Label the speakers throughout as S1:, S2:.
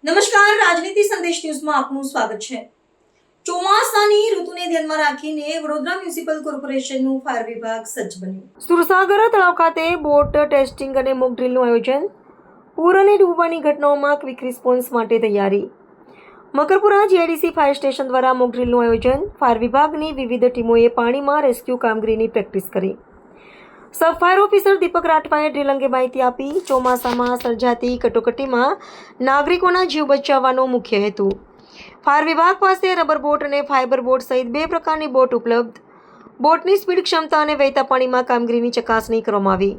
S1: નમસ્કાર, રાજનીતિ સંદેશ ન્યૂઝમાં આપનું સ્વાગત છે। ચોમાસાની ઋતુને ધ્યાનમાં રાખીને વડોદરા મ્યુનિસિપલ કોર્પોરેશનનું ફાયર વિભાગ સજ્જ બન્યું। સુરસાગર તળાવ ખાતે બોટ ટેસ્ટિંગ અને મોક ડ્રીલનું આયોજન। પૂર અને ડૂબવાની ઘટનાઓમાં ક્વિક રિસ્પોન્સ માટે તૈયારી। મકરપુરા જીઆઈડીસી ફાયર સ્ટેશન દ્વારા મોક ડ્રીલનું આયોજન। ફાયર વિભાગની વિવિધ ટીમોએ પાણીમાં રેસ્ક્યુ કામગીરીની પ્રેક્ટિસ કરી। સબ ફાયર ઓફિસર દીપક રાઠવાએ ડ્રીલ અંગે માહિતી આપી। ચોમાસામાં સર્જાતી કટોકટીમાં નાગરિકોના જીવ બચાવવાનો મુખ્ય હેતુ। ફાયર વિભાગ પાસે રબર બોટ અને ફાઇબર બોટ સહિત 2 પ્રકારની બોટ ઉપલબ્ધ। બોટની સ્પીડ, ક્ષમતા અને વહેતા પાણીમાં કામગીરીની ચકાસણી કરવામાં આવી।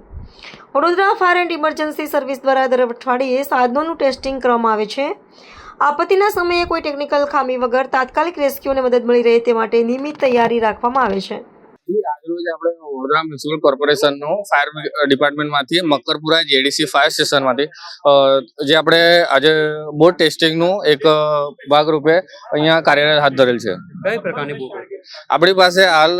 S1: Vadodara fire and emergency service દ્વારા દર અઠવાડિયે સાધનોનું ટેસ્ટિંગ કરવામાં આવે છે। આપત્તિના સમયે કોઈ ટેકનિકલ ખામી વગર તાત્કાલિક રેસ્ક્યુને મદદ મળી રહે તે માટે નિયમિત તૈયારી રાખવામાં આવે છે।
S2: આજરોજ આપણે વડોદરા મ્યુનિસિપલ કોર્પોરેશનનો ફાયર ડિપાર્ટમેન્ટમાંથી મકરપુરા જીઆઈડીસી ફાયર સ્ટેશનમાંથી જે આપણે આજે બોટ ટેસ્ટિંગનું એક ભાગરૂપે અહીંયા કાર્યરત હાથ ધરેલ છે।
S3: કઈ પ્રકારની બોટ?
S2: આપણી પાસે હાલ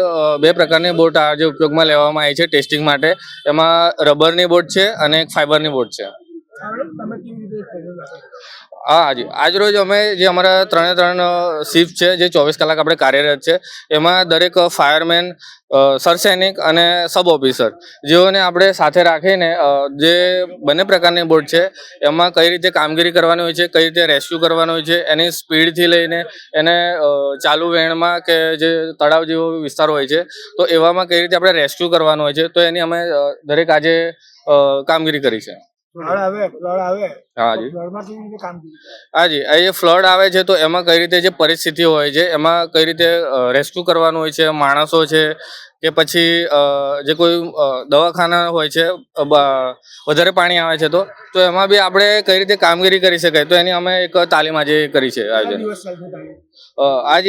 S2: 2 પ્રકારની બોટ આજે ઉપયોગમાં લેવામાં આવી છે ટેસ્ટિંગ માટે। એમાં રબરની બોટ છે અને એક ફાઇબરની બોટ છે। હા જી, આજરોજ અમે જે અમારા 3 શિફ્ટ છે જે 24 કલાક આપણે કાર્યરત છે, એમાં દરેક ફાયરમેન, સરસૈનિક અને સબ ઓફિસર જેઓને આપણે સાથે રાખીને જે બંને પ્રકારની બોટ છે એમાં કઈ રીતે કામગીરી કરવાની હોય છે, કઈ રીતે રેસ્ક્યુ કરવાનું હોય છે, એની સ્પીડથી લઈને એને ચાલુ વહેણમાં કે જે તળાવ જેવો વિસ્તાર હોય છે તો એવામાં કઈ રીતે આપણે રેસ્ક્યુ કરવાનું હોય છે, તો એની અમે દરેક આજે કામગીરી કરી છે। હાજી, એ ફ્લડ આવે છે તો એમાં કઈ રીતે જે પરિસ્થિતિ હોય છે એમાં કઈ રીતે રેસ્ક્યુ કરવાનું હોય છે, માણસો છે કે પછી જે કોઈ દવાખાના હોય છે, વધારે પાણી આવે છે તો એમાં બી આપણે કઈ રીતે કામગીરી કરી શકાય, તો એની અમે એક તાલીમ આજે કરી છે આયોજન। આજ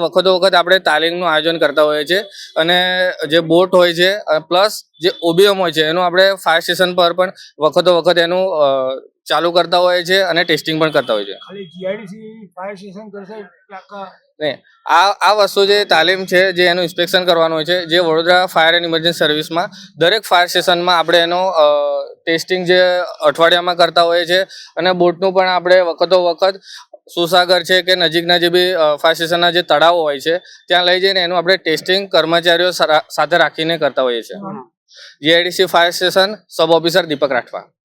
S2: વખતો વખત આપણે તાલીમનું આયોજન કરતા હોઈએ છીએ અને જે બોટ હોય છે પ્લસ જે ઓબીએમ હોય છે એનું આપણે ફાયર સ્ટેશન પર પણ વખતો વખત એનું ચાલુ કરતા હોય છે અને ટેસ્ટિંગ પણ કરતા હોય છે। નહીં, આ વસ્તુ જે તાલીમ છે જે એનું ઇન્સ્પેક્શન કરવાનું હોય છે, જે વડોદરા ફાયર એન્ડ ઇમરજન્સી સર્વિસમાં દરેક ફાયર સ્ટેશનમાં આપણે એનો ટેસ્ટિંગ જે અઠવાડિયામાં કરતા હોઈએ છીએ અને બોટનું પણ આપણે વખતો વખત સુરસાગર છે કે નજીકના જે બી ફાયર સ્ટેશનના જે તળાવો હોય છે ત્યાં લઈ જઈને એનું આપણે ટેસ્ટિંગ કર્મચારીઓ સાથે રાખીને કરતા હોઈએ છીએ। GIDC fire station sub officer Deepak Rathwa.